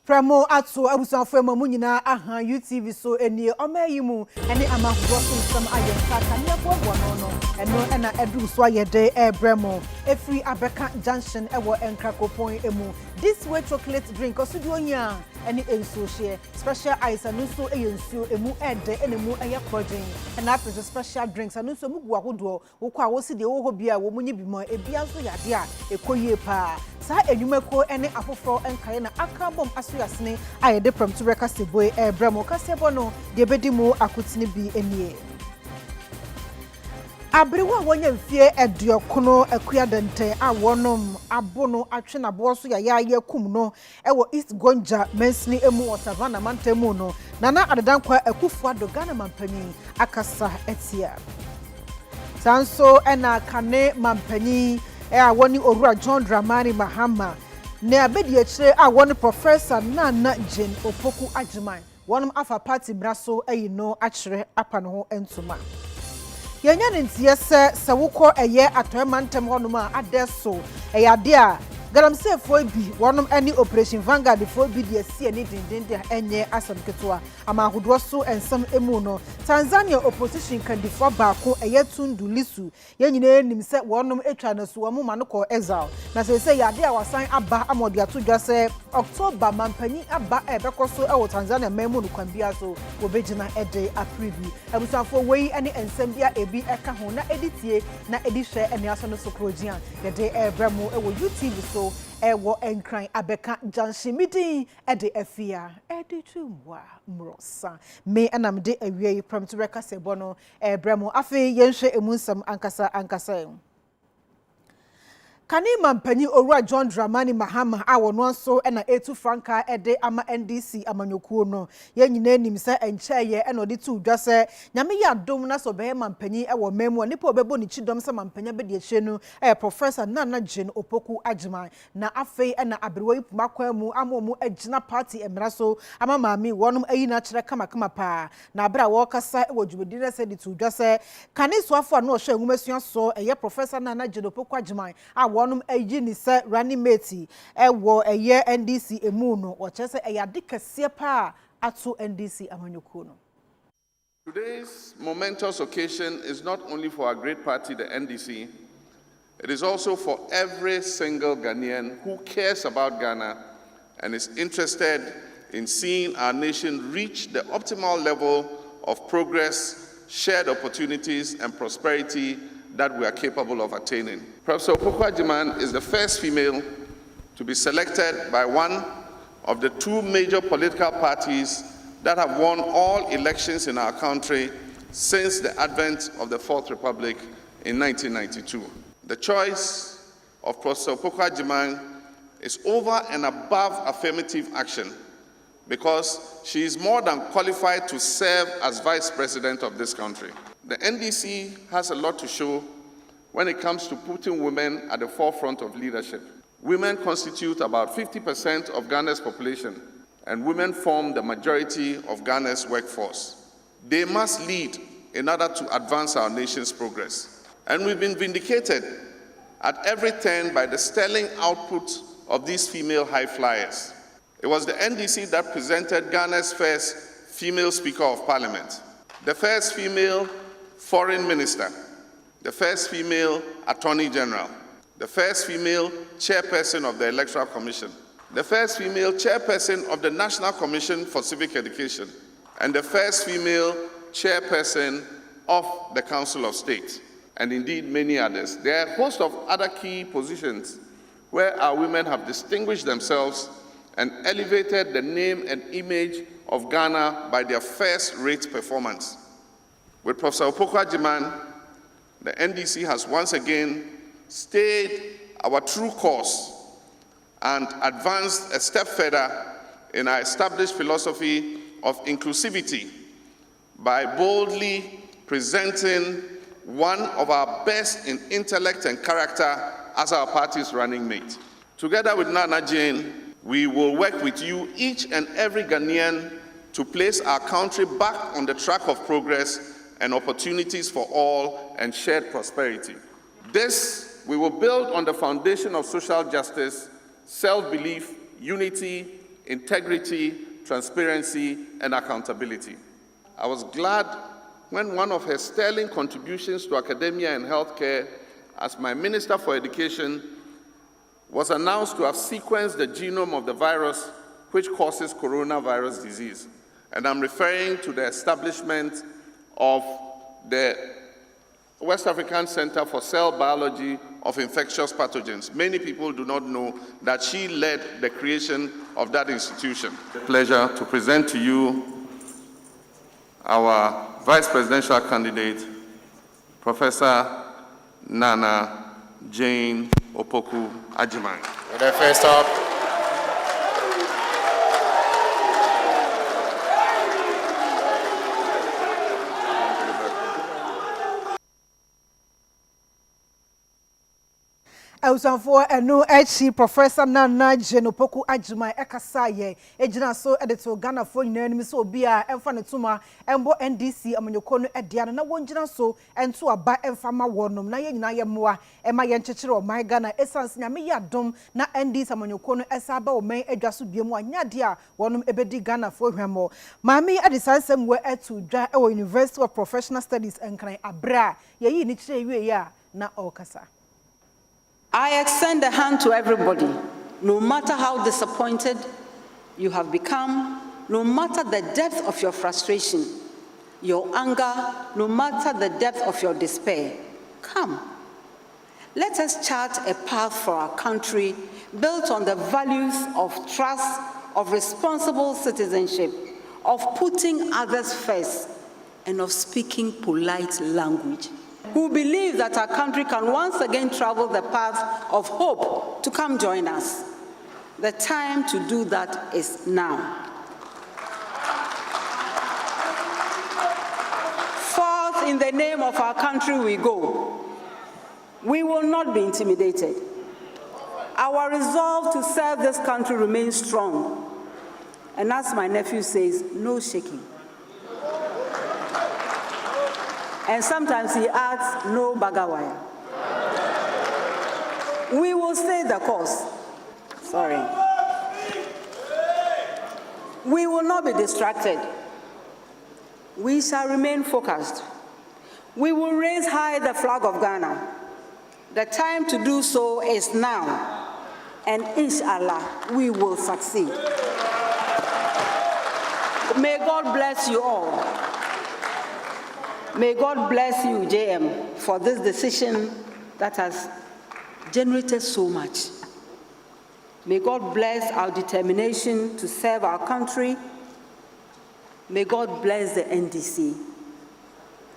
Pramo ato abusanfo emu nyina aha UTV so enie omayimu ene amahudo nsam ayenka kania bobo no eno na edu so ayede ebremo efri abeka junction ewo enkrakopon emu this way chocolate drink osudu nya ene enso hye special ice anu so eyensuo emu ede enemu eye projin na after special drinks anu so mugu ahodo wokwa wosi de wo bia wo munyi bimo ebia so yade a ekoyie pa sa enwumako ene afoforo enkaye na akabom asuyasne ayede pram to reka seboy ebremo kasebo no de bedimu akutini bi enie Abrewa wonya mfie eduokono akuadente a wonom abono atwe na bo so ya kum no ewo East Gonja mensni emu Savannah mantemu no nana adadankwa akufu ado Ghana mampani akasa etia sanso ena kane mampani a woni Owura John Dramani Mahama ne abedi akire a woni Professor Nana Jane Opoku Ajiman wonom afa party braso ayi no akire apa no ho entuma Yenya ntie se wukọ eye atoemantem honum a adeso eyade a galamsefo bi wonum any operation Vanguard fo bi de sie ni dindinde enye asamketo ama ahodo so ensam emu no Tanzania opposition candidate baako eye Tundu Lisu yenyina enim se wonum etwa na so won ma no ko exile na se yade a wasan aba amode atodwa se October mampani aba ebekoso e wo Tanzania memu no kwambia so obegina ede aprivi abusanfo wei ene ensam bia ebi eka ho na editie na edihwe ene aso no sokrogia yede ebremo e wo UTV so ewo enkran abeka junction Midday ede Afia Adutwumwaa Morosa me anamde awie pram to reka sebo no ebremo afi yenhwe emunsam ankasa Kani mampani Owura John Dramani Mahama a wono nso na etu franka ede ama NDC amanyokuo no yenyina enim se encheye na odi tu dwa se nyame ya dom na so be mampani e wo memu nipa obebo ni chidom se mampanya be de ehye no Professor Nana Jane Opoku Ajiman na afei na abrewa ipuma kwamu amomu agina party emra so ama maami wonom ayi na kire kama pa na abra wo kasa e wo dwumedi na se de tu dwa se kani so afo na o hwe nwumasua so eye Professor Nana Jane Opoku Ajiman wonum ayi ni se running mate ewo eye NDC emu no o chese eyade kase pa ato NDC amanyoku no. Today's momentous occasion is not only for our great party, the NDC, it is also for every single Ghanaian who cares about Ghana and is interested in seeing our nation reach the optimal level of progress, shared opportunities, and prosperity that we are capable of attaining. Professor Opoku Ajiman is the first female to be selected by one of the two major political parties that have won all elections in our country since the advent of the Fourth Republic in 1992. The choice of Professor Opoku Ajiman is over and above affirmative action because she is more than qualified to serve as Vice President of this country. The NDC has a lot to show when it comes to putting women at the forefront of leadership. Women constitute about 50% of Ghana's population, and women form the majority of Ghana's workforce. They must lead in order to advance our nation's progress. And we've been vindicated at every turn by the sterling output of these female high flyers. It was the NDC that presented Ghana's first female Speaker of Parliament, the first female Foreign Minister, the first female Attorney General, the first female Chairperson of the Electoral Commission, the first female Chairperson of the National Commission for Civic Education, and the first female Chairperson of the Council of State, and indeed many others. There are a host of other key positions where our women have distinguished themselves and elevated the name and image of Ghana by their first-rate performance. With Professor Opoku Ajiman, the NDC has once again stayed our true course and advanced a step further in our established philosophy of inclusivity by boldly presenting one of our best in intellect and character as our party's running mate. Together with Nana Jane, we will work with you, each and every Ghanaian, to place our country back on the track of progress and opportunities for all and shared prosperity. This we will build on the foundation of social justice, self-belief, unity, integrity, transparency, and accountability. I was glad when one of her sterling contributions to academia and healthcare as my Minister for Education was announced to have sequenced the genome of the virus which causes coronavirus disease. And I'm referring to the establishment of the West African Center for Cell Biology of Infectious Pathogens. Many people do not know that she led the creation of that institution. Pleasure to present to you our Vice Presidential candidate, Professor Nana Jane Opoku Agyeman. With the first up. Eusanfo enu echi Professor Nana Jane Opoku Agyeman ekasa ye ejina so edito Ghana fo nyina nim so obi a emfa ne tuma embo NDC amanyoko no edia na wongyina so ento aba emfa ma wonom na ye nyina ye moa ema ye nkyekere o my Ghana essence nyame ya dom na NDC amanyoko no esa ba o man adwa so biemu anyade a wonom ebedi Ghana fo hwemo maami adisansem we etu dwa e University of Professional Studies enkran abra ye yi ni kire wie ya na okasa. I extend a hand to everybody, no matter how disappointed you have become, no matter the depth of your frustration, your anger, no matter the depth of your despair. Come, let us chart a path for our country built on the values of trust, of responsible citizenship, of putting others first, and of speaking polite language. Who believe that our country can once again travel the path of hope to come join us. The time to do that is now. Forth in the name of our country we go. We will not be intimidated. Our resolve to serve this country remains strong. And as my nephew says, no shaking. And sometimes he adds, no bagawaya. We will stay the course. Sorry. We will not be distracted. We shall remain focused. We will raise high the flag of Ghana. The time to do so is now. And inshallah, we will succeed. May God bless you all. May God bless you, JM, for this decision that has generated so much. May God bless our determination to serve our country. May God bless the NDC.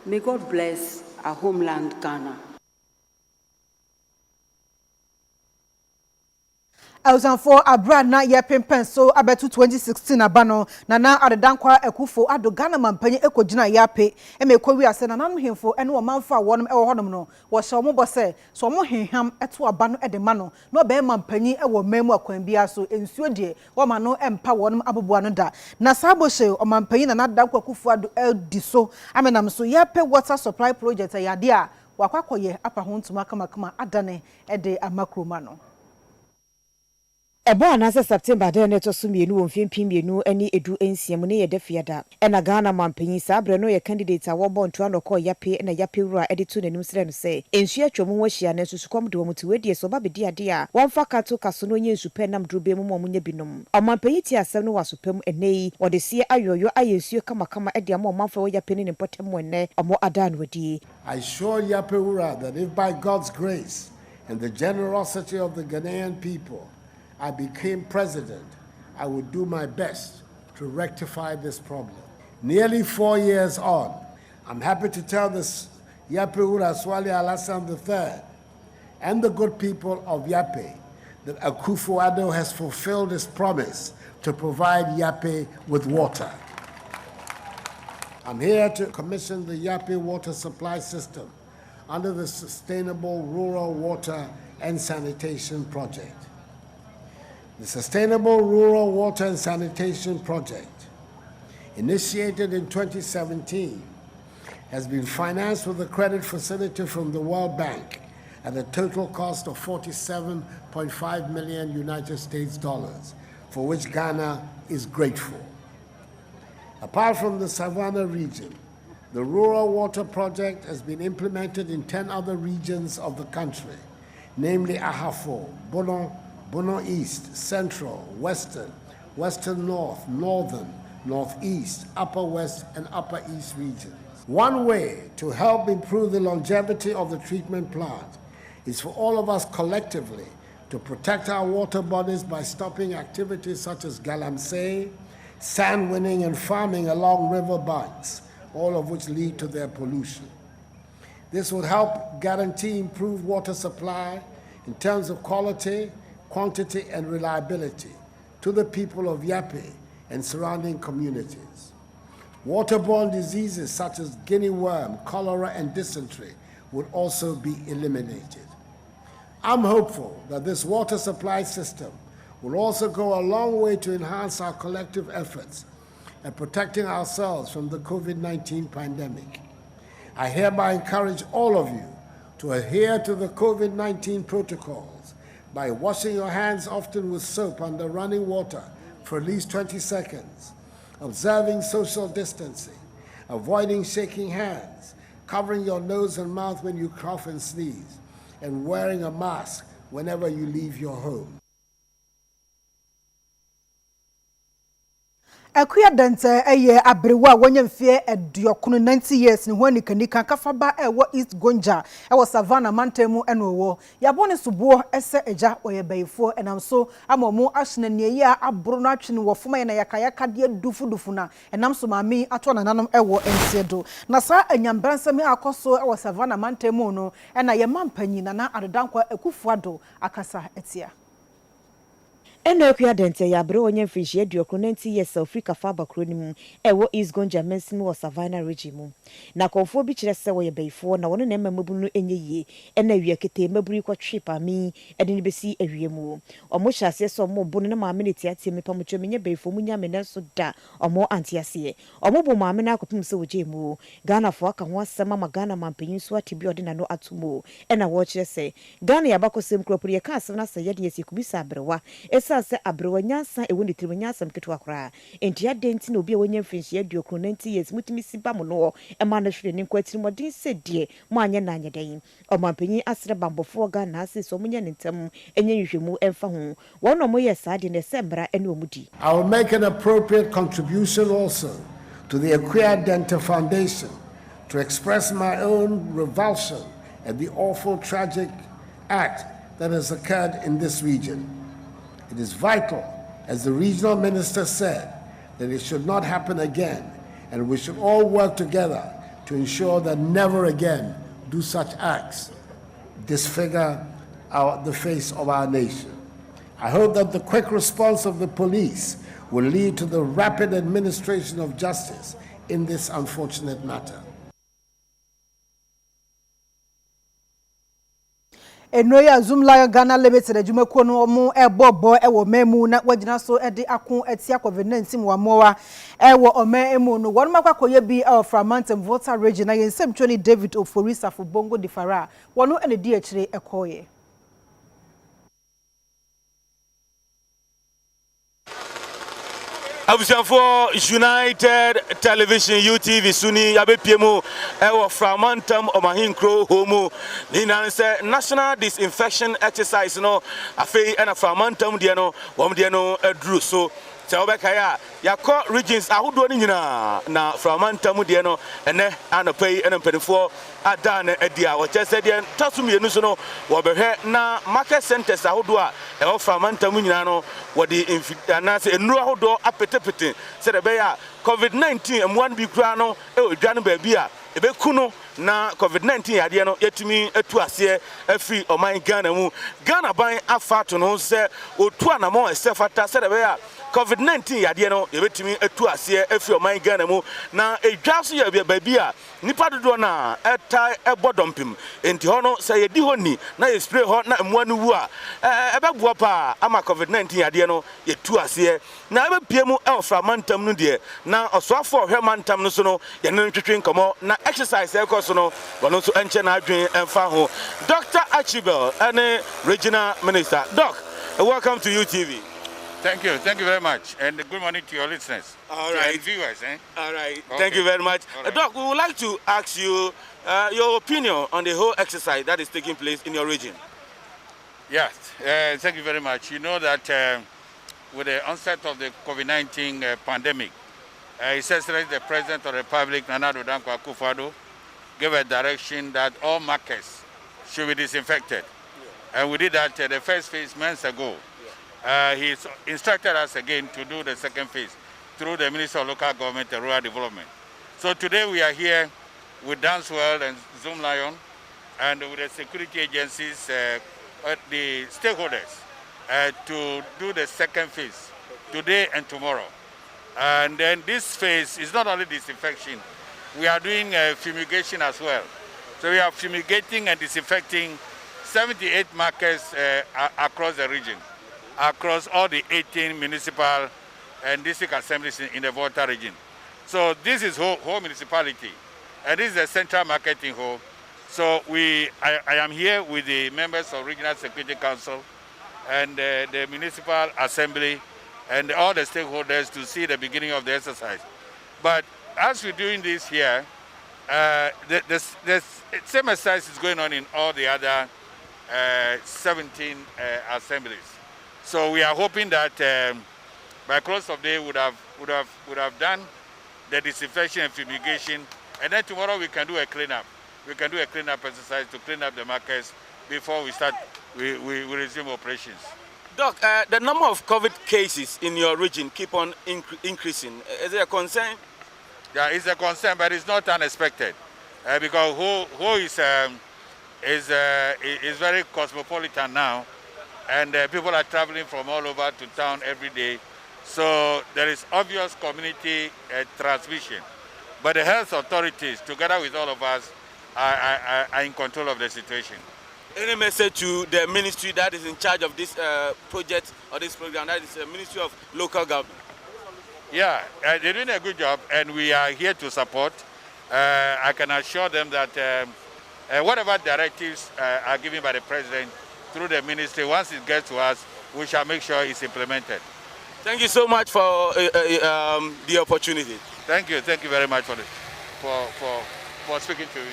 May God bless our homeland, Ghana. Eusanfo abra na Yapei so abetu 2016 abano na adedankwa ekufo ado Ghana mampanyi ekogina Yapei emekwawi ase na nanu hemfo ene wo manfa wonom ewo honom no wo hye omo bose so omo henham eto abano edema no no be mampanyi ewo mamu akwan bia so ensuo die wo ma no empa wonom aboboa no da na sabo hye o mampanyi na adedankwa ekufo ado edi so amenam so Yapei water supply project yade a wakwakoye apa ho ntuma kama adane ede amakroma no. Ebo anase September de neto so mienu wo mfimpi mienu ani edu ensiam ne yede fiada ena Ghana mampanyi sabre no ye candidate a wo bonto anoko Yapei na Yapei wura editu nanim sire no se ensu atwom wo hia na susukom de wo mutiwedie so babedi ade a wonfa kato kaso no nye nsupe nam drube mu mo nya binom amampanyi ti asem no wasopem enei wo de sie ayoyo ayesuo kama ede am omamfa wo Yapei ne potem wenne omo adan wadi. I assure Yapei wura that if by God's grace and the generosity of the Ghanaian people I became president, I would do my best to rectify this problem. Nearly 4 years on, I'm happy to tell this Yapei wura Swale Alassane III and the good people of Yapei that Akufo-Addo has fulfilled his promise to provide Yapei with water. I'm here to commission the Yapei water supply system under the Sustainable Rural Water and Sanitation Project. The Sustainable Rural Water and Sanitation Project, initiated in 2017, has been financed with a credit facility from the World Bank at a total cost of $47.5 million United States dollars, for which Ghana is grateful. Apart from the Savannah region, the Rural Water Project has been implemented in 10 other regions of the country, namely Ahafo, Bono East, Central, Western, Western North, Northern, Northeast, Upper West, and Upper East regions. One way to help improve the longevity of the treatment plant is for all of us collectively to protect our water bodies by stopping activities such as galamsey, sand winning, and farming along river banks, all of which lead to their pollution. This would help guarantee improved water supply in terms of quality, quantity, and reliability to the people of Yapei and surrounding communities. Waterborne diseases such as guinea worm, cholera, and dysentery would also be eliminated. I'm hopeful that this water supply system will also go a long way to enhance our collective efforts at protecting ourselves from the COVID-19 pandemic. I hereby encourage all of you to adhere to the COVID-19 protocols by washing your hands often with soap under running water for at least 20 seconds, observing social distancing, avoiding shaking hands, covering your nose and mouth when you cough and sneeze, and wearing a mask whenever you leave your home. Akuya dante eye abrewa wonye mfie eduokunu 90 years ni hwani kanika kafaba ewo East Gonja ewo Savannah mantemu enowo yabone subuo ese eja oyebayifo enamso amomo ahene niye abro no atwene wo foma na yakayaka de dufu na enamso mami ato nananom ewo ensiedo na sa anyambransami akoso ewo Savannah mantemu no ena ye mampanyi na adodankwa ekufuado akasa etia Eno akuya dente ya bre onye mfishie diokru 90 years Africa faba kronimu ewo East Gonja mensimi wa Savannah region na konfo bi kire se wo ye beifo na wono na mabu no enye yie ena wi akete maburi kwa tripa mi ede ni besi awiemu omo hyase so mo bo no maame ne tiatie mepa mo twamenye beifo mu nyame na so da omo antiase omo bo maame na akopim se wojemu Ghana fo aka ho asema ma Ghana mampanyin so atibi ode na no atumo ena wo kire se Ghana ya bakosem kropuri ka asem na se yede yesi kubisa abrewa se abrewa nyansa ewo ne tiri nyansa mketo akra enti adenti na obi wonye mfinshi aduokru 90 years mutimi siba mo no ema na hwere ne kwatiri modin sedie mo anye na anyedai omampanyin asre bambofo Ghana ase so munye ne ntam enye hwehwemu emfa ho wono mo ye saade ne sembra ene omudi. I will make an appropriate contribution also to the Akuya Dente Foundation to express my own revulsion at the awful tragic act that has occurred in this region. It is vital, as the regional minister said, that it should not happen again, and we should all work together to ensure that never again do such acts disfigure the face of our nation. I hope that the quick response of the police will lead to the rapid administration of justice in this unfortunate matter. Enoya Zoomla Ghana Limited adwumako no omo ebobo ewo memu na wagina so ede akon atia COVID-19 wamoa ewo omemu no wonu makwakoye bi Framantem Volta region na yensem twani David Oforisa for Bongo Difara wonu ene di akire ekoye. For United Television UTV Suni Yapei ewo Framantem omahinkro homo ni say national disinfection exercise no Afia and Framantem de no wom de no adru so Tawbekaya yakọ regions ahodo ni nyina na Framantem de no ene Adutwumwaa ene mpedifo ada na adia wo chese de tasumienu so no wo behwe na market centers ahodo a ewo Framantem nyina no wo de anase enuru ahodo apetepete se de be ya COVID-19 amwan bi kura no e odwane ba bi a ebekuno na COVID-19 yade no yetimi etu ase afri oman Ghana mu Ghana ban afato no se otu anamo esefata se de be ya COVID-19 yade no yebetimi etu ase afri oman Ghana mu na edwaso ya ba bi a nipa dodo na eta ebodompim enti hono se yedi honi na ye spray ho na amwanu wu a ebegbo pa ama COVID-19 yade no yetu ase na ebepiemu Framantem no de na osoafo hwemantam no so no ye no twetwe nkomo na exercise ekoso no wono so enche na adwen emfa ho. Dr. Achibel and regional minister. Doc, welcome to UTV. Thank you very much, and good morning to your listeners. All right, viewers. All right, okay. Thank you very much. Right. Doc, we would like to ask you your opinion on the whole exercise that is taking place in your region. Yes, thank you very much. You know that with the onset of the COVID-19 pandemic, His Excellency the President of the Republic, Nana Adutwumwaa Akufo-Addo, gave a direction that all markets should be disinfected. And we did that the first phase months ago. He instructed us again to do the second phase through the Ministry of Local Government and Rural Development. So today we are here with Dance World and Zoom Lion and with the security agencies, the stakeholders, to do the second phase today and tomorrow. And then this phase is not only disinfection, we are doing fumigation as well. So we are fumigating and disinfecting 78 markets across the region, across all the 18 municipal and district assemblies in the Volta region. So this is whole municipality, and this is the central marketing hall. So I am here with the members of Regional Security Council and the municipal assembly and all the stakeholders to see the beginning of the exercise. But as we're doing this here, the same exercise is going on in all the other 17 assemblies. So we are hoping that by close of day would have done the disinfection and fumigation, and then tomorrow we can do a cleanup. We can do a cleanup exercise to clean up the markets before we resume operations. Doc, the number of COVID cases in your region keep on increasing. Is it a concern? Yeah, it's a concern, but it's not unexpected because Ho is very cosmopolitan now, and people are traveling from all over to town every day. So there is obvious community transmission. But the health authorities, together with all of us, are in control of the situation. Any message to the ministry that is in charge of this project or this program, that is the Ministry of Local Government? Yeah, they're doing a good job, and we are here to support. I can assure them that whatever directives are given by the President through the ministry, once it gets to us, we shall make sure it's implemented. Thank you so much for the opportunity. Thank you very much for speaking to me.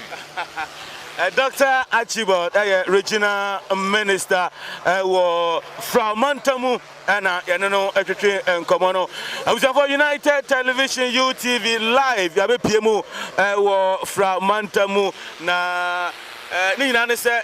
Dr. Archibald, Regional Minister, from Montamu, and Komono. I was for United Television UTV Live, Yapei from Montamu.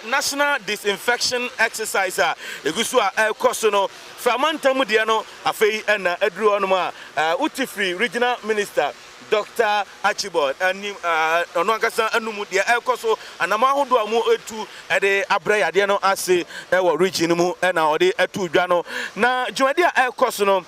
National disinfection exercise. Egusua Kosono from Montamu Diano, Afei and Adutwumwaa, Utifri Regional Minister. Dr. Archibald and Onwakasa Anumudia Elkoso and Amahudu Amu etu ede Abreya Diano Ase ewo region mu na ode etu dwano na Juadia Elkoso no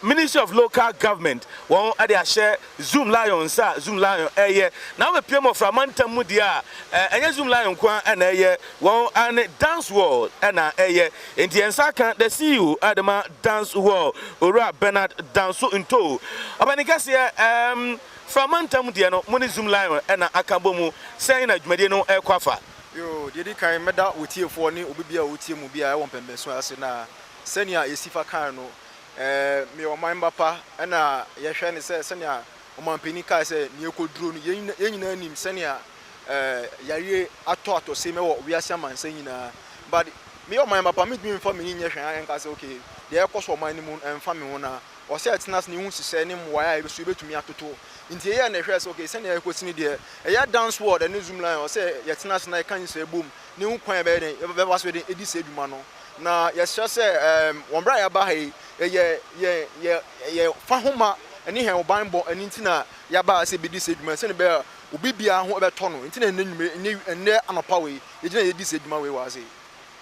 Ministry of Local Government won ade ahye Zoom Lion Zoom Lion na we piem of Mantam dia enye Zoom Lion kwa na won an dance world na enti ensaka the CEO Adama dance world Ora Bernard Danso into abanikase from Mantam dia no money Zoom Lion na akabomu saying na dwumade no ekwafa yo dedi kan meda wotiefo ni obibia wotiemu bia e won pembenso ase na senia esifa kan no me o mamba pa na ye hwe ne se senia o mampeni kai se ne ekoduro no yenyina anim senia yare ato se me wo wiase amansa nyina but me o mamba pa me dwin fa me nye hwe an ka se okay de ekoso man ni mu emfa me ho na o se atinas ne hu sise ne mwa ya so betumi atoto nti ye na hwe se okay senia ekosini de ya dance world and Zoom Lion o se ye tinas na kan se boom ne hu kwan be den be ba so de edi se adwuma no na yes se wombra ya ba hai ye fa homa ani hen oban bo ani ntina ya ba se bedi se dwuma se ne be obi bia ho be to no ntina enne anopa we ye gina ye di se dwuma we wa se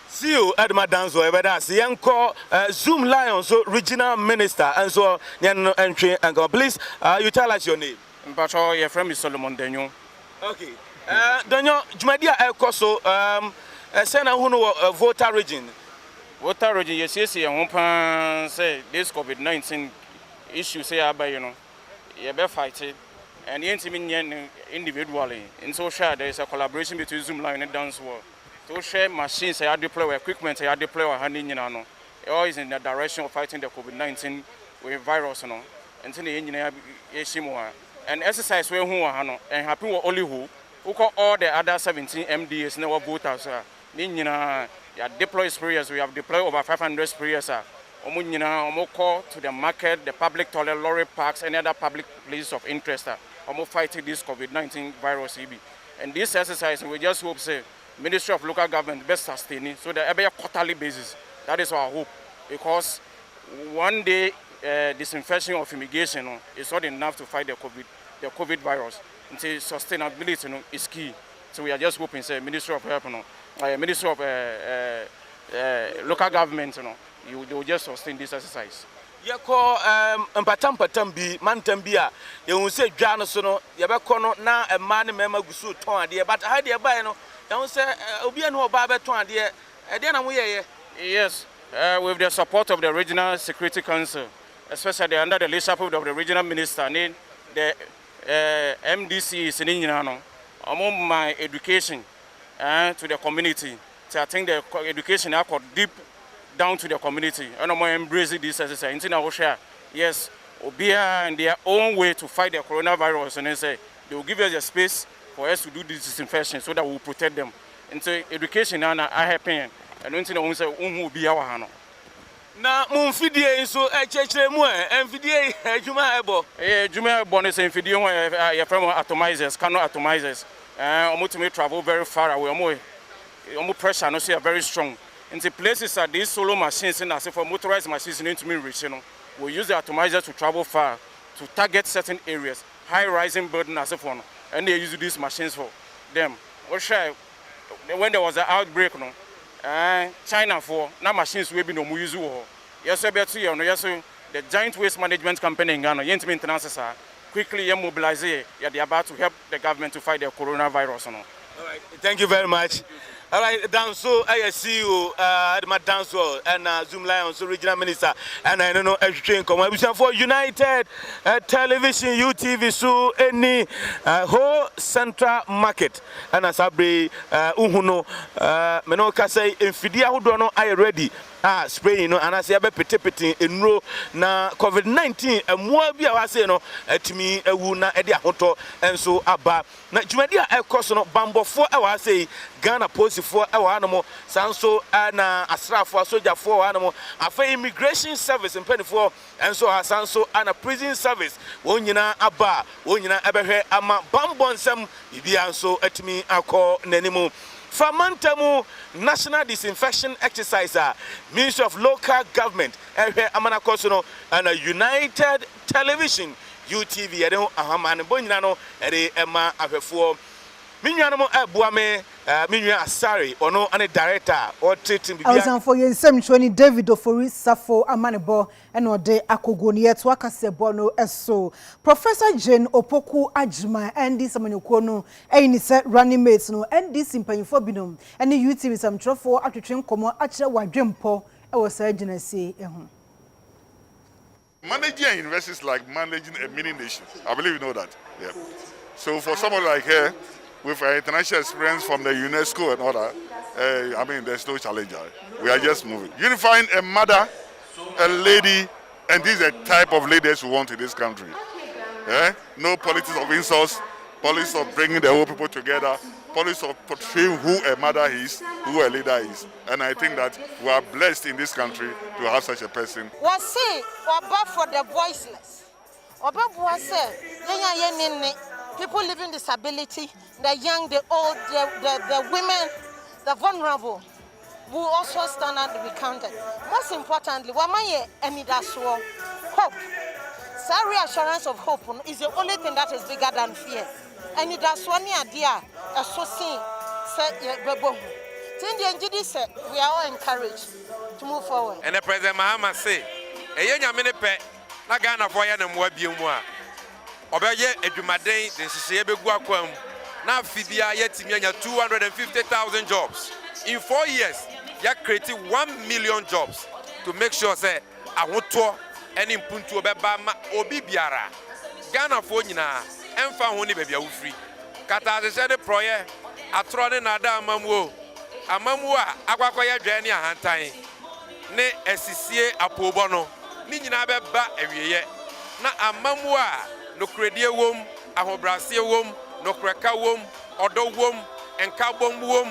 CEO Adama Danzo ebeda se yenko Zoom Lion so regional minister and so nyen entry and go please you tell us your name. Mpacho your friend is Solomon Denyo. Okay. Denyo jumadia ekoso sena hu no Volta region. Volta region yes say this COVID-19 issue say about you know you be fighting and individually in social there is a collaboration between Zoom Lion and Dance World to share machines I deploy equipment I deploy handing you know all is in the direction of fighting the COVID-19 virus, you know. And exercise we and happen only who all the other 17 MDAs never voters. Deploy sprayers. We have deployed over 500 sprayers. Call to the market, the public toilet, lorry parks, and other public places of interest. Fighting this COVID-19 virus. And this exercise, we just hope say Ministry of Local Government best sustain it so that every quarterly basis. That is our hope, because one day disinfection or fumigation is not enough to fight the COVID virus. Until sustainability is key. So we are just hoping say Ministry of Health, Ministry of Local Government, they will just sustain this exercise. You call Patam be Mantambia. You will say Janosono, Yabacono, now a man member Gusu Ton, dear, but I dear Bino, don't say Obiano Baba Ton, dear, and then I'm here. Yes, with the support of the Regional Security Council, especially under the leadership of the Regional Minister, the MDC is in Indiana, among my education to the community. So I think the education I got deep down to the community, and I'm embracing this exercise. Yes, Obia in their own way to fight the coronavirus, and they say they will give us a space for us to do this disinfection so that we will protect them. And so education now I happen. I don't think we say will be our hand. Now, Mumfidie so HHM and Fidie Juma Ebo. Juma bonus and Fidie from atomizers, cannot atomizers. To travel very far away. Almost pressure, no say very strong. In the places that these solo machines and as for motorized machines need to be reached, we use the atomizer to travel far to target certain areas, high rising burden as if and they use these machines for them. When there was an outbreak, China for now machines will be no more use. Yes, the Giant Waste Management Company in Ghana, Yentimi International, quickly mobilize. They are about to help the government to fight the coronavirus. All right, thank you very much. All right, down so I see you at my dance hall and Zoom Lions, Regional Minister, and I don't know everything. Come for United Television, UTV, so any whole central market. And as I be Uhuno, Menoka say, if Fidia who don't know, I ready. Spray, and I say, I bet petty in row na COVID-19, and more be I say, no, to me, a wound at the hotel, and so about. Now, Jumedia, I cost no bamboo 4 hours, say, Ghana post 4 hour animal, Sanso, and Asra for soldier 4 animal, after immigration service in 24, and so Sanso and a prison service, Wonyina Abba, Wonyina Abehe, Ama Bambon Sam, Ibianso, at me, I call Nenimo. Famantamu National Disinfection Exercise, Ministry of Local Government, Amana Kosono, and a United Television, UTV, Ahaman, Bonano, Emma Afia. Minyanamo Buame, Minya Asari, or no, any director or treating. I was on for you, some 20 David Ofori, Safo, Amanebo, and or de Akogoni, Twakase Bono, Eso. Professor Jane Opoku Ajma, and this Amanukono, and set running mates, no, and this in Payfobinum, and the UTV is some truffle after train como Acha Wadrimpo, I was surgeon, I say. Managing universities like managing a mini nation. I believe you know that. Yeah. So for someone like her, with international experience from the UNESCO and all that, I mean, there's no challenge. We are just moving. Unifying a mother, a lady, and this is the type of ladies we want in this country. No politics of insults, politics of bringing the whole people together, politics of portraying who a mother is, who a leader is. And I think that we are blessed in this country to have such a person. For the voiceless. People living with disability, the young, the old, the women, the vulnerable, will also stand and be counted. Most importantly, hope. Some reassurance of hope is the only thing that is bigger than fear. And that's one idea, we are all encouraged to move forward. And the President Mahama say, na Ghana for ya na mwa biomwa obeye edumaden de sisi ebegu akwam na afibia yetimi anya 250,000 jobs in 4 years. Ya create 1 million jobs to make sure say ahoto eni mpuntu obeba ma obi biara Ghana for nyina emfa ho ni bebia wo free kata se de proye atro ne na da amamuo a akwakoye dwane ahantan ne esisie apobo no ni nyina beba ewieye na amamu a no kredie wom ahobrasie wom no kreka wom odo wom enka bom wom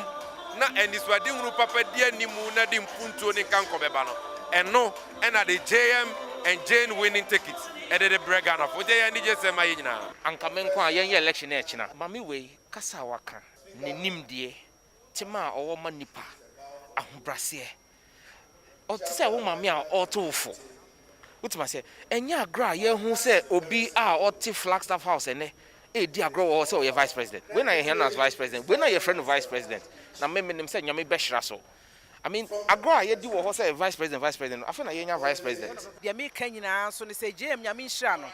na eniswade hunu papa dia nimu na di mpuntuo ni kanko beba no eno ena the JM and Jane winning tickets ede de brega na fo je ya ni je sema yi nyina anka menko a yen ye election e china mami we kasa waka ne nimdie tima owo manipa ahobrasie o ti se wo mami a otofo utima se enya agra ye hu se obi a oti Flagstaff house ene e di agro wo se o ye vice president when I hear as vice president when I your friend of vice president na me nim se nyame behra so I mean agro ye di wo say vice president I feel na ye nya vice president dia me kan nyina so ne se JM nyame nhira no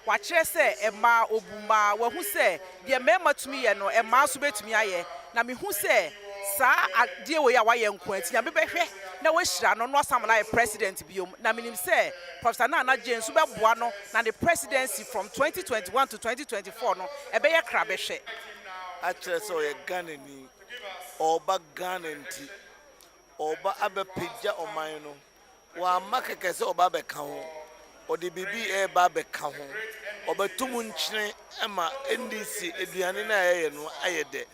wa kire se e ma obuma wa hu se dia me matumi ye no e ma so betumi aye na me hu se sa adie wo ya wa ye nko ati nyame behwe na wa hyira no no asam na president biom na me nim se Professor Nana Jane so beboa no na the presidency from 2021 to 2024 no e be ye kra behwe atre so ye Ghana ni oba Ghana nti oba abepija oman no wa makeke se oba be ka ho odi bibi e ba be ka ho obetum nkyene ema NDC eduane na ye no ayede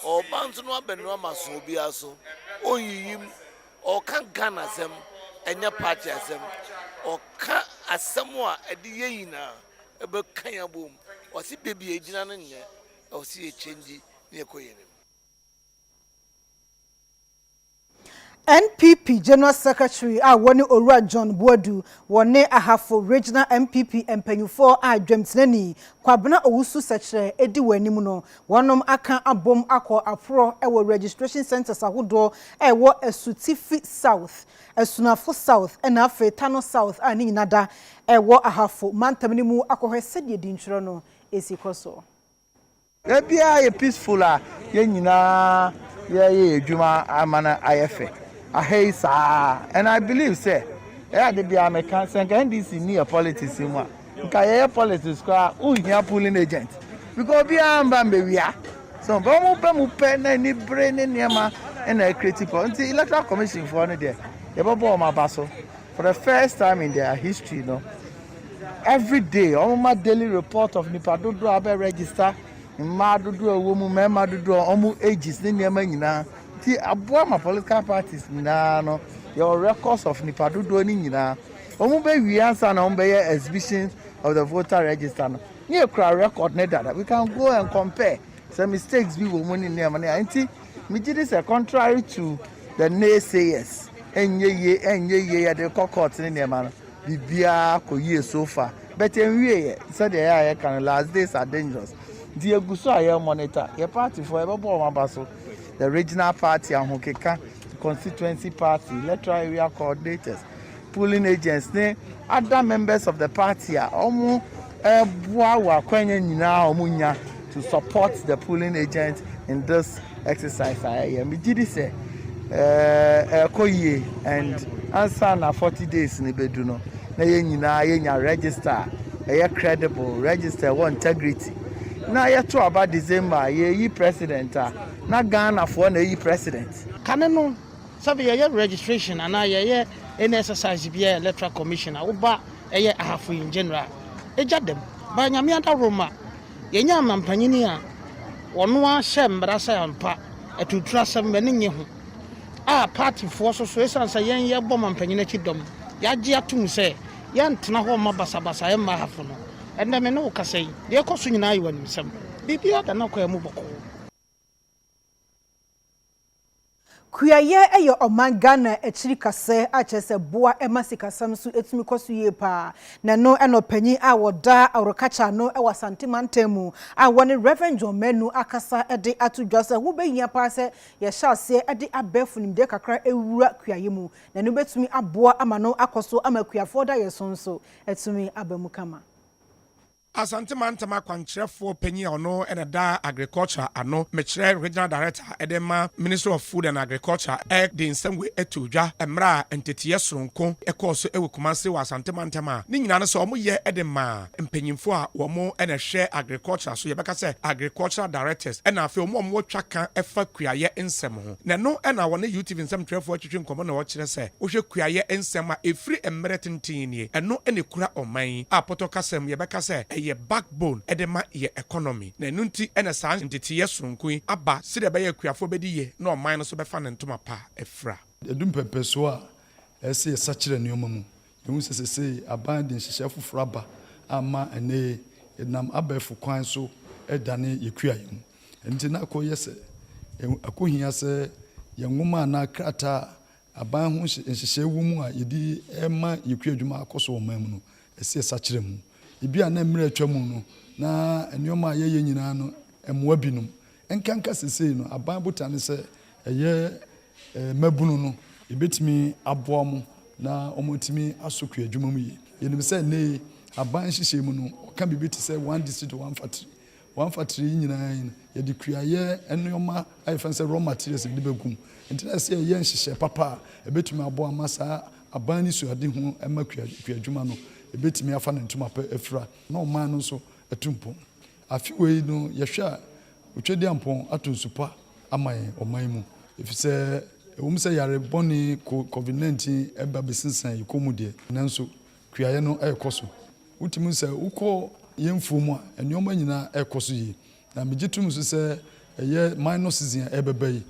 oba nso no abenu amaso obi aso oyiyim oka Ghana sem enya party asem oka asem a ede yeyina ebe kan abom osi bebi ejina no nye osi e change ne ekoyene NPP General Secretary woni Owura John Boadu woni ahafo regional MPP empanyufo adwemtenani kwabena owusu sechere edi wanimu no wonom aka abom akọ afro ewo registration centers ahodo ewo Esutifi South Esunafo South na afa Tano South ani nyinada ewo ahafo mantamni mu akọhwese de dinchiro no esikoso ebia ye peaceful ye nyina ye edwuma amana ayefe ahesa and I believe say the American NDC near politics in one nka politics kwa uhia pulling agent because be amba we are so mu pe na ni brain niema na critical until electoral commission for no there they bobo ma baso for the first time in their history every day on my daily report of nipa dodo abe register ma dodo ewomu mema dodo omu ages ni niema nyina ti aboa ma political parties na no your records of nipa dodo ni nyina omu be wi answer na omu be exhibition of the voter register no ni ekra record ne dada we can go and compare some mistakes we wo money niema na anti me give this contrary to the naysayers enye the court ni niema no bibia koyie so far but enwie said the can last days are dangerous the eguso aye monitor your party for ebo mabaso the regional party ahokeka constituency party electoral area coordinators polling agents other members of the party omu bua wa kwanya nyina omunya to support the polling agents in this exercise aye me gidi say koyie and answer na 40 days ni bedu no na ye nyina ye nya register credible register one integrity na ye to about December ye president na Ghana for na ye president kane no sabe ye registration ana ye any exercise be electoral commission oba ye ahafo in general eja dem ba nyame ada roma ye nya mampanyini a wono a hye mbra sa ampa atutura sem be ne nye ho party for so esansa yen ye bɔ mampanyini chi dom ya gye atum se yen tena ho ma basabasa ye ma ahafo no ende me no kasai de koso nyina ayi wanim sem bibia da na kwa mu bɔkɔ kuyaye eyo oman Ghana echiri kase achese boa emasikasam su etumi koso ye pa na no enopanyi awoda awrokacha no ewa santimantemu awone Reverend John Menu akasa ede atudwase wo behia pa se ye hyase ede abefunim de kakra ewura kuyaye mu na no betumi aboa ama no akoso ama kuyafo da ye sonso etumi abamukama Asante Mantama Kwanchefo Penny Ono and da agriculture ano Mechre regional director Edema Minister of Food and Agriculture the same way etuja emra entity sonko ekoso ewu kumanse wa Asante Mantama ni nyina so omo ye edema mpanyimfo a womo ene hwe agriculture so yebeka se agricultural directors ena afi omo twaka efa kuaye nsem ho na no ena wona YouTube nsem trefo atwetwe nkomo na wo kire se wo hwe kuaye nsem a efri emre tentini eno ene kura oman a potokasem yebeka se ye backbone edema ye economy na nunti ena saa ntete ye sonkui aba sire be ye kuafo bedi ye na oman no so be fa ne ntoma pa efra edum pepeso a ese sachire neoma mu ehun sesese aban den hihye foforo aba ama ene enam abefu kwan so edane ye kuaye mu enti na ko yese akohia se ye nwoma na krata aban ho hihye wu mu a yedi ema ye kuadwuma akoso oman mu no ese sachire mu ibi a na mmerɛ atwa mu no na enioma ye nyina no emoa binum enkanka sesei no aban botane sɛ ɛyɛ mabunu no ebetimi aboa mu na omotimi asokua adwuma mu yi yenim sɛ ne aban hyehyɛ mu no ka bibi te sɛ one district one factory nyina ye de kuaye enioma ayefa sɛ raw materials de begum enti na sɛ ye nhyehyɛ papa ebetimi aboa masa aban ni so ade ho ema kuadwuma no ebetimi afa ne ntoma pa efra na oman no so atumpo afi wei no yehwa otwedi ampon atonsupa amaye oman mu efise ewum se yare boni covid-19 eba besinsan ikomu de nanso kuaye no ekoso utimu se uko yemfumu a enioma nyina ekoso yi na megitum so se eye minus season ebeba yi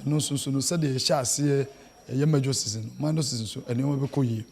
eno so no se de hya ase eye major season minus season so enioma bekoyi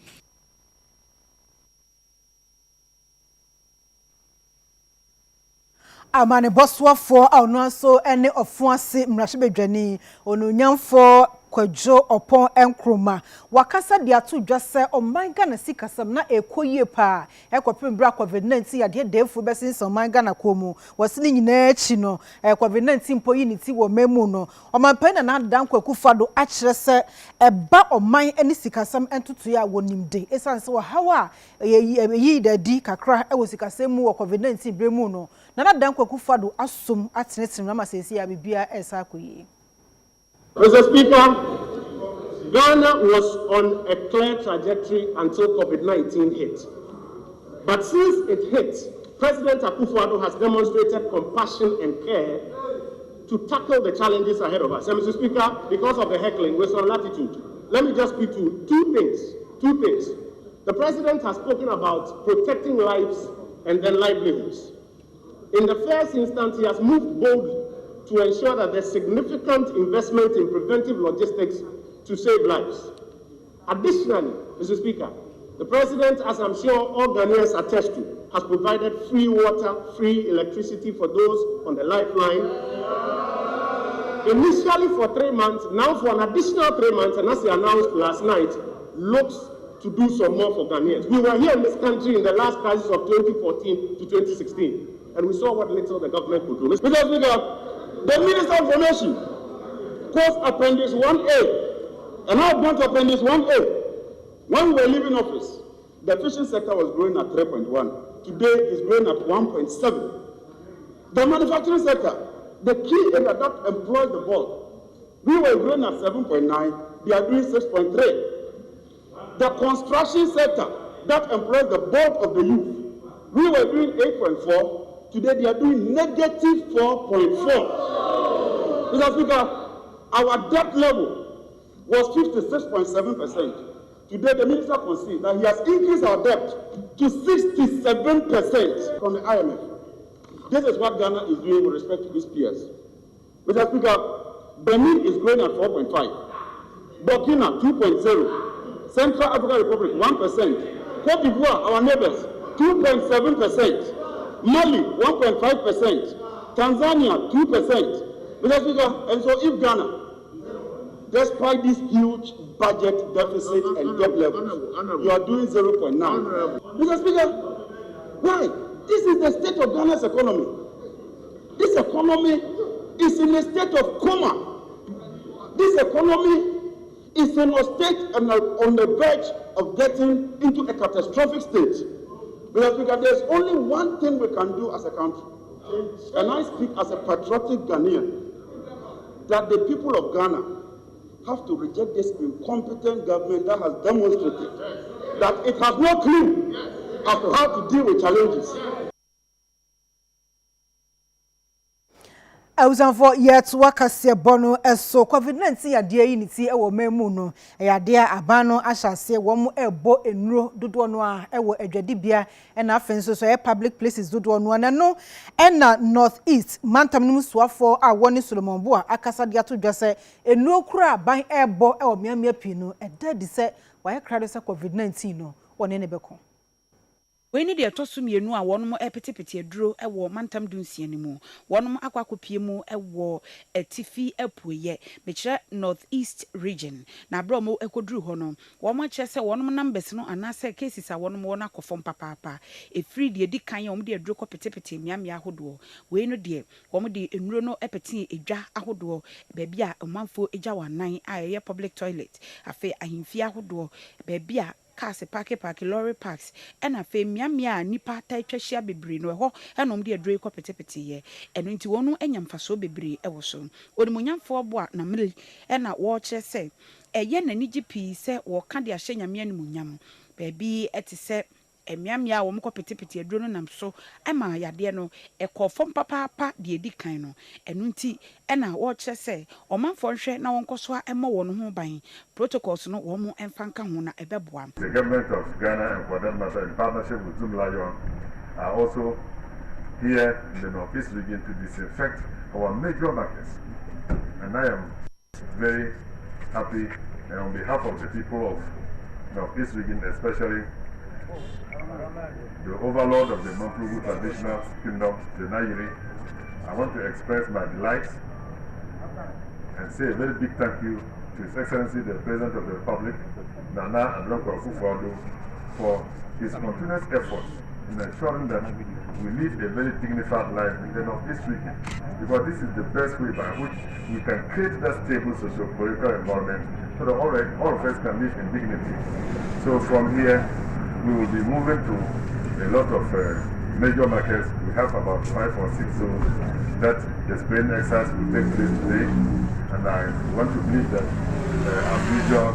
amane boswafo a ono so ene ofuase mrahwebedwani onunyamfo kwadwo opon enkroma wakasa de ato dwase oman Ghana sikasam na ekoyie pa ekopem bra covid-19 yade defu besin oman Ghana komu wasini nyina achi no covid-19 mpoyi ni ti wo memu no oman pan na dan kwakufado a kire se eba oman eni sikasam entutu ya wonimde esanse wo hawa yi dadi kakra e wo sikasam mu wo covid-19 bremu no na dan kwakufado asom atenetene na masesi ya bibia esa koyi. Mr. Speaker, Ghana was on a clear trajectory until COVID-19 hit. But since it hit, President Akufo-Addo has demonstrated compassion and care to tackle the challenges ahead of us. And Mr. Speaker, because of the heckling, we're on latitude. Let me just speak to two things. The President has spoken about protecting lives and then livelihoods. In the first instance, he has moved boldly to ensure that there's significant investment in preventive logistics to save lives. Additionally, Mr. Speaker, the President, as I'm sure all Ghanaians attest to, has provided free water, free electricity for those on the lifeline. Initially for 3 months, now for an additional 3 months, and as he announced last night, looks to do some more for Ghanaians. We were here in this country in the last crisis of 2014 to 2016, and we saw what little the government could do. Mr. Speaker, the Minister of Information quotes Appendix 1A, and I've gone to Appendix 1A. When we were leaving office, the fishing sector was growing at 3.1. Today, it's growing at 1.7. The manufacturing sector, the key area that employs the bulk, we were growing at 7.9. They are doing 6.3. The construction sector that employs the bulk of the youth, we were doing 8.4. Today they are doing negative 4.4. Mr. Speaker, our debt level was 56.7%. Today the minister concedes that he has increased our debt to 67% from the IMF. This is what Ghana is doing with respect to its peers. Mr. Speaker, Benin is growing at 4.5. Burkina 2.0. Central African Republic 1%. Cote d'Ivoire, our neighbors, 2.7%. Mali, 1.5%, Tanzania, 2%. Mr. Speaker, and so if Ghana, despite this huge budget deficit and debt levels, you are doing 0.9. Mr. Speaker, why? This is the state of Ghana's economy. This economy is in a state of coma. This economy is in a state and on the verge of getting into a catastrophic state. Because there's only one thing we can do as a country, and I speak as a patriotic Ghanaian, that the people of Ghana have to reject this incompetent government that has demonstrated that it has no clue as to how to deal with challenges. Awusanfo yet wakase bono eso COVID-19 yade yi niti ewo memu no yade abano ahyase wo mu ebo enuro dodo no a ewo adwadibia na afenso so public places dodo no na no na northeast mantam no suafo a woni Solomon Bo akasa de ato dwase enuro kura ban ebo ewo miamia pi no edadi se waye krado se COVID-19 no woni ne beko. We need a tosumienu a wonom epetepete aduro ewo mantam dunsia ni mu wonom akwakopie mu ewo etifi apuye mekire northeast region na bromo ekoduru ho no womo kire se wonom numbers no anase cases a wonom wona kofom papa efri de di kan yom de aduro ko petepete miamia ahodo we no de womo de enuro no epete edwa ahodo baabi a omanfo eja wanan a ye public toilet afi ahimfi ahodo baabi a cars park lorry parks ena fe miamia nipa ta twahia bebre no ho enom de adure ko petepete ye eno nti wonu enyamfaso bebre ewo so onimunyamfo bo na mili ena wo kire se eye na nigi pi se wo ka de ahye nyame animunyam baabi etise emiamia wo mko petepete aduro no nam so ema yade no ekofom papa de edi kan no eno nti ena wo kire se omanfo nhwe na wonkoso a ema wo no ho ban protocols no wo mo emfanka ho na ebeboa. The government of Ghana and for that matter in partnership with Zoom are also here in the Northeast region to disinfect our major markets, and I am very happy and on behalf of the people of Northeast region, especially the overlord of the Mampugu traditional kingdom, the Nairi, I want to express my delight and say a very big thank you to His Excellency the President of the Republic, Nana Adutwumwaa, for his continuous efforts in ensuring that we live a very dignified life in the Northeast region, because this is the best way by which we can create that stable socio-political environment so that all of us can live in dignity. So from here, we will be moving to a lot of major markets. We have about 5 or 6 zones that the spraying exercise will take place today, and I want to believe that as usual,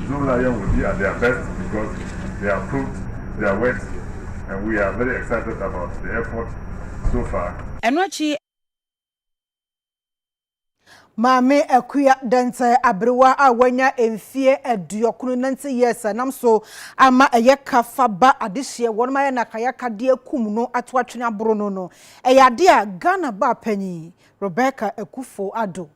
Zoom Lion will be at their best because they have proved their worth, and we are very excited about the effort so far. Mame akuya dente abrewa awanya emfie eduokunu 90 years nam so ama eyeka faba adehye wonma ye nakaya kade akum no atoatwene abro no eyade a Ghana ba panyi Rebecca Akufo Ado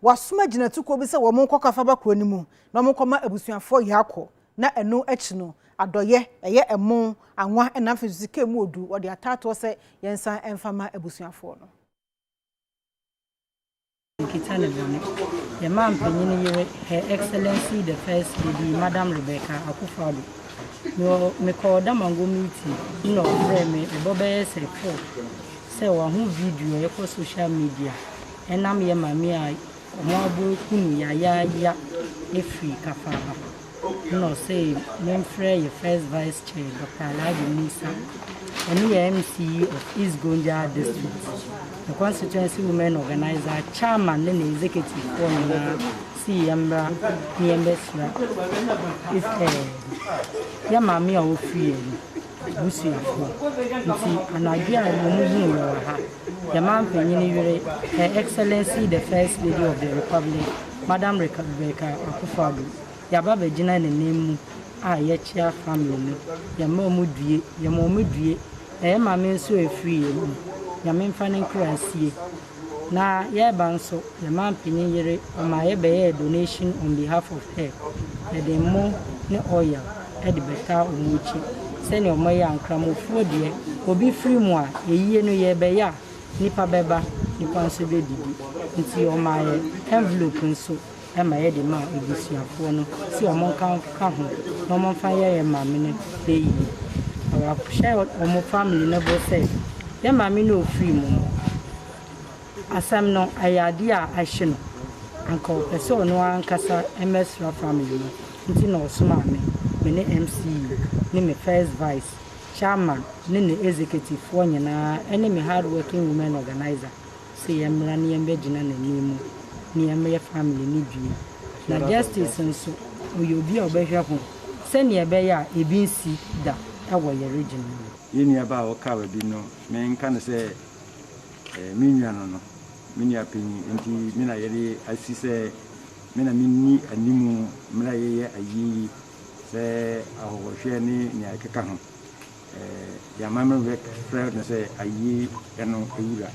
wasoma ginatuko bi se wo mon koka faba ko animu na mon koma abusuafo yako na eno echi no adoye eye emo anwa na fizike mu odu wo de atato se yensan emfama abusuafo no. The man Penny, Her Excellency the First Lady, Madam Rebecca Akufo Ado. No, me call them and go meeting. No, me, Bobby say, say one video, your social media. And I'm your mammy, Mabu Kuni, ya, if free Kafaba. No, say, name Frey, your first vice chair, Dr. Alaji Nisa, and the MC of East Gonja District. The constituency women organizer, chairman, and executive for CMBA, Niembesra. If Yamami or free, Lucy, and idea of the man Penny, Her Excellency the First Lady of the Republic, Madam Rebecca Akufo Ado, Yababa Jina and name Yechia family, Yamomudie, Yamomudie, Mammy so free. Yamin fanning currency. Na Yabanso, the man Pinere, on my donation on behalf of her. The more no oil, at the better Umuchi. Send your Maya and Cramophobia will be free more, a year no year by ya, Nipa Beba, Nipan Sebedi, until my envelope and so, and my head man will be see a phone, see a monk come, no more fire and mammy, they our share or more family never said. Ya mami no free mo asam no ayadea ahye no anko pese ono ankasa MS family no nti no so mami me ne MC ni me first vice chairman ne ne executive for nyina ene me hard working women organizer say yemra ne yembegina na nimu ne yemre family ni dwi na justice nso oyobi obehwe ho se ne ebe ya ebi nsi da ewo ye region yini aba o ka we bi no me nka ne se minua no minua pini nti mina yeri asise mina minni animu mra ye ayi se ahohwe ni nya keka ho ya mama we friend ne se ayi eno ewura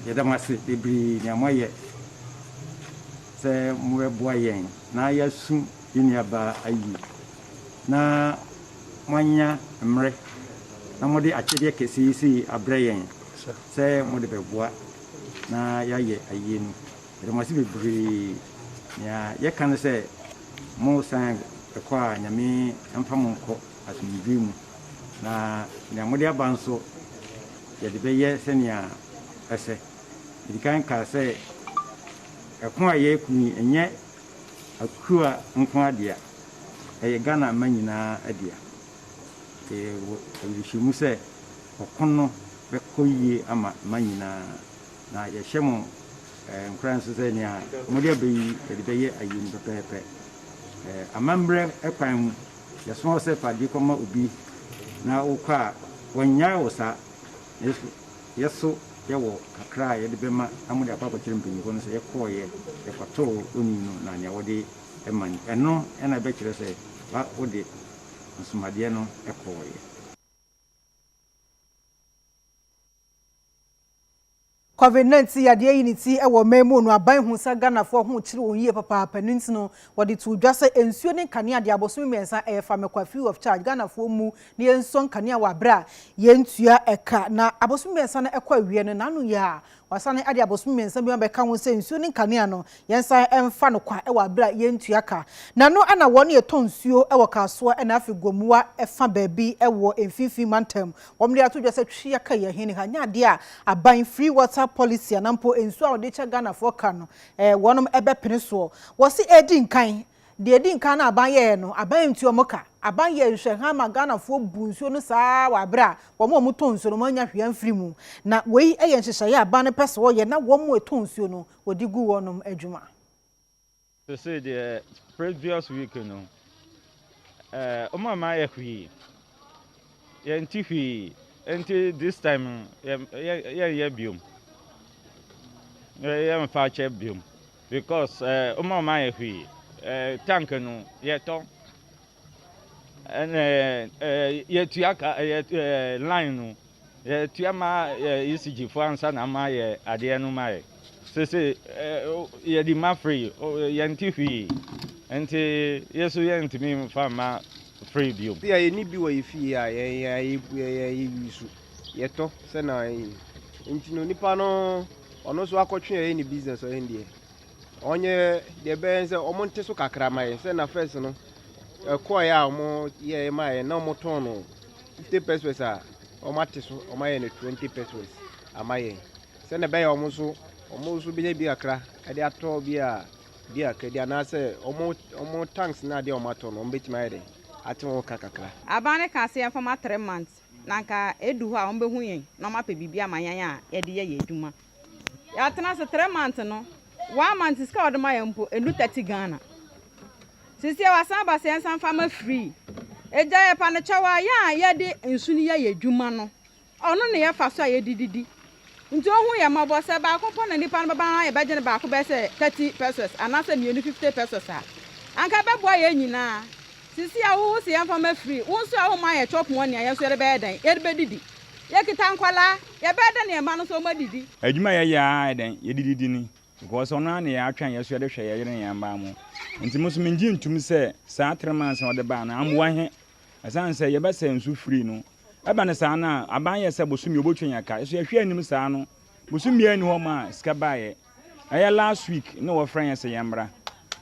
ya damase debri nya moye se muwe boyen na yasu yini aba ayi na manya mre na mode akede kesisi abreyen se mode beboa na yaye ayi no demasi bebri ya yekan se mo san kwa nyame amfamonko asumdwemu na nyamode abanso ye de beye senia ese dikan ka se ekwa ye kuni enye akua nko adia eye Ghana manyina adia wishimu se okono bekoyie ama manyina na ye hyemo nkranso se nia mode abeyi de beye ayi pepepe amambre ekwan yeso se fadi koma obi na ukwa wonya wosa yeso yewo kakra ye de bema amude apapa kirimpenyi ko no se yekoye yekoto oninu na nya wode emani eno ena be kire se ba wode nsumade no ekoye COVID-19 yade unity ewo memu no aban hu sa Ghana fo hu kire onye papa panunti no wode to dwa se ensuo ne kanea de aboso miensa efa mekwa free of charge Ghana fo mu ne enso kanea wa bra yentua eka na aboso miensa na ekwa wie no nanu ya wasane ade aboso miensa bi be ka ho se ensuo ne kanea no yensa emfa no kwa ewa bra yentua ka nanu ana woni etonsuo ewo kaso na afigomua efa baabi ewo emfifi mantem womde ato dwa se twa ka ye hene ha nya de a aban free water policy anampo ensu a ode cha Ghana for ka no wonom ebe pene so wo se edi nkan de edi nkan na aban ye no aban ntuo moka aban ye nhwe ha ma Ghana for bu nsuo no saa wa bra wo mo to nsuo no manya hwea mfiri mu na wei eye nhyehyɛ ya aban ne pese wo ye na wo mo to nsuo no wodi gu wonom adwuma. To say the previous week no ma ye hwi ye nti hwi until this time yeah biom yeah fa che biom because my hwi tank no yeah to and yeah tuaka line no yeah tuama ECG for answer na ma yeah ade no ma say yeah di ma free yeah nti hwi until yeso yeah ntimi fa ma free biom yeah ni bi wo ifi ya yisu yeto se na ntino nipa no ono so akotwe ni business o ndie onye de benze omonte so kakra mai se na first no ko ya omo ye mai na omo ton no 50 pesos a omate so omaye ne 20 pesos amaye se na be ya omo so bi kakra ade ato bi a kedi anase omo tanks na de omato no mbetima de atimo kakakra abane ka se for 3 months nanka edu ho a ombe hu yen no ma pe bibia amanyanya ye de ye eduma ya tena se 3 months no 1 month ska oduma yempo enu 30 Ghana sisi wa samba se ensan fama free eja ye pa ne chawa ya ye de nsuni ye eduma no ono ne ye fa so ye dididi nti ohun ye mabo se ba ko na nipa no ba ye beje ne ba ko be se 30 pesos anase me 50 pesos a anka be boa ye nyina sisi a wo se yamfa free wo so a wo ma ye chop money a ye so ye be dan ye be didi ye kita nkwala ye be dan ye ma no so ma didi adwuma ye ya dan ye didi ni because ona na ye atwan ye so ye de hwe ye yere yan ba mo nti muso menji ntum se saa tremanse o de ba na amwa he asan se ye be se nsu free no eba ne saa na aban ye se bosumi obotwen aka so ye hwe anim saa no bosumi ani ho ma ska ba ye aye last week no wo friend ye se yamra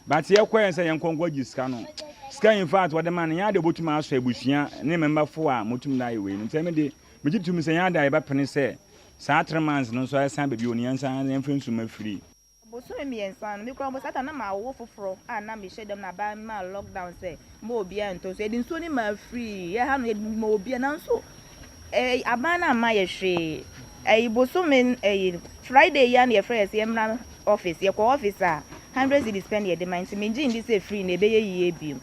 but ye kwen se ye nkongwa giska no ska in fact what the man ya de botuma aso abusua ne member fo a motum na ye we no nteme de megitum se ya da ye ba pene se saa 3 months no so asan be bi oni ansan na mfensu ma free boso me ensan me kura bosa na ma wo foforo na me hye dem na ba ma lockdown say mo obi anto so edin so ni ma free ye ha no edin mo obi na nso abana ma ye hwe boso me Friday ya na ye fresh ye mna office ye ko office 100 cedis spend ye de mind me ngi ndi say free na ebe ye yie bi.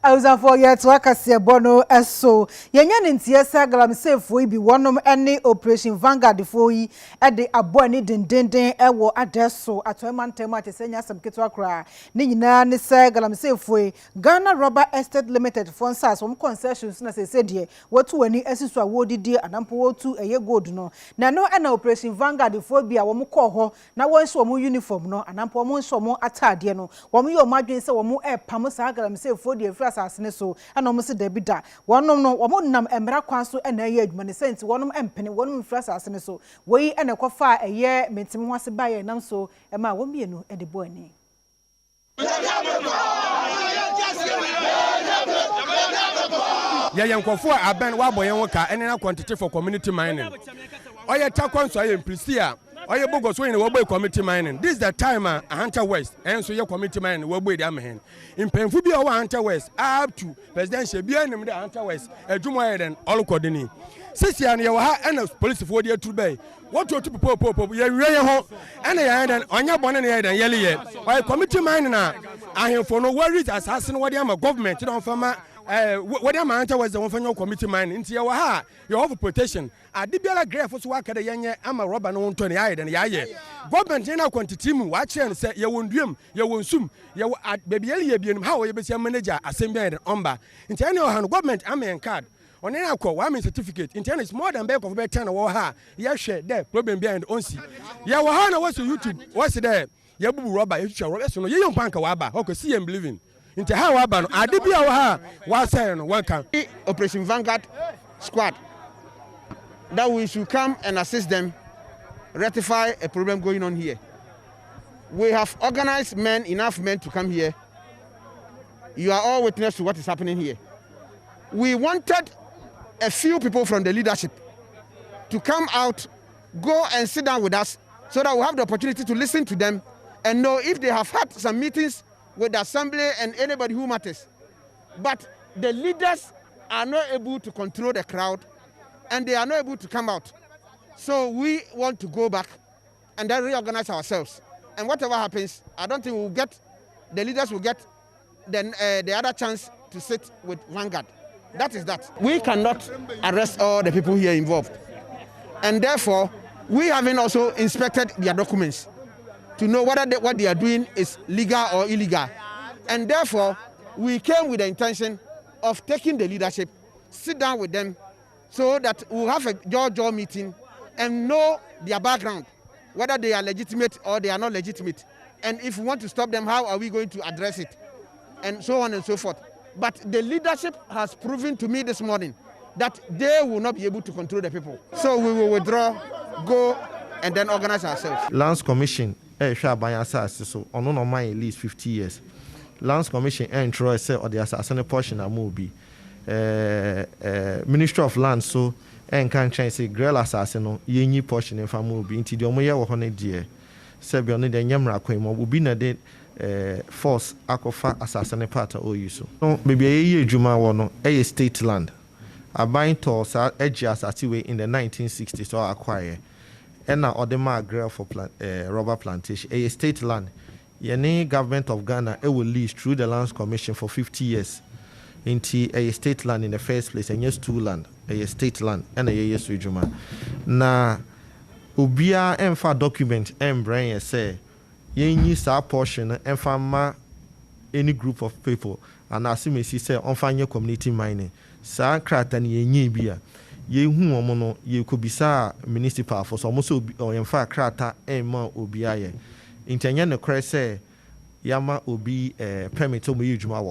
Awuzafo yet wakase bono eso yenya ntie sa galamsefo ibi wonom ene operation Vanguard fo yi e de abo ani dendenden ewo adeso atoemantem atesenya samketo akra ne nyina ne sa galamsefo Ghana Rubber Estate Limited fonsas om concessions na se de watu wani asiso awodidi anampo wotu eye gold no na no ena operation Vanguard fo bi a wo kɔ ho na wonso wo uniform no anampo wo nso wo atade no wo yo madwen se wo pam sa galamsefo de asasene so ana omo se debida wonom no omo nam emra kwan so ena ye adwuma ne senti wonom empene wonom mfra asasene so wei ena kofa eye mentim ho ase ba ye nam so e ma wo mienu e de bo ani ya yankofo aben wa boyen wo ka ene na quantity for community mining oye takwan so aye imprisia oye bogos we ne wo boy community mining. This is the time Hunter West and so your community mining wo boy am hen impemfu bi o Hunter West up to presidential bi anim the Hunter West adwuma ye den all kodini sisi an ye wo ha and police for the atubay what to pop ye wie ho and ye den onya bone ne ye den yele ye oye community mining na ahemfo no worries assassin what am government don fama what am Hunter West the one for your community mining nti ye wo ha you have protection adibiala graph so waka de yenye ama rubber no wonto ne yaye den yaye government na quantity mu wa che ne se ye wonduam ye wonsum ye baby ye bienim ha wo ye besia manager assembly den omba nti ene o ha no government amen card one na akọ wa certificate nti is more than back of be 10 wo ha ye hwe there problem behind onsi ye wo ha na wo so YouTube what's there ye bubu rubber ye hwe rubber so no ye yom panka wa ba ho ko see am believing nti ha wa ba no adibia wo ha wa say no one can Operation Vanguard squad that we should come and assist them rectify a problem going on here. We have organized enough men to come here. You are all witness to what is happening here. We wanted a few people from the leadership to come out, go and sit down with us so that we have the opportunity to listen to them and know if they have had some meetings with the assembly and anybody who matters. But the leaders are not able to control the crowd and they are not able to come out. So we want to go back and then reorganize ourselves. And whatever happens, I don't think the leaders will get the other chance to sit with Vanguard. That is that. We cannot arrest all the people here involved. And therefore, we haven't also inspected their documents to know whether what they are doing is legal or illegal. And therefore, we came with the intention of taking the leadership, sit down with them, so that we'll have a jaw meeting and know their background, whether they are legitimate or they are not legitimate. And if we want to stop them, how are we going to address it? And so on and so forth. But the leadership has proven to me this morning that they will not be able to control the people. So we will withdraw, go, and then organize ourselves. Lands Commission, so on no mind at least 50 years. Lands Commission and Troy say or the assassinate portion of movie. Ministry of Land so and can change say grill assassin no ye portion in family be into the omoye wo hono die se bi ono de nyamra kwan mo obi na de force akofa assassin part o yuso no baby ye adwuma wo no state land aban to sa agi asati we in the 1960s so acquire and na odema grill for rubber plantation state land ye government of Ghana will lease through the Lands Commission for 50 years into a state land in the first place, and yes, two land, a state land, and a yes, Rijuma. Na Ubia and document and brain say, ye use our portion and farm any group of people, and as you may see, say, on find your community mining. Sa crat and ye beer. Ye whom ye could be sa municipal for some or in fact crata and more Ubia. Intention the cry say, Yama Ubi permit to me, Juma.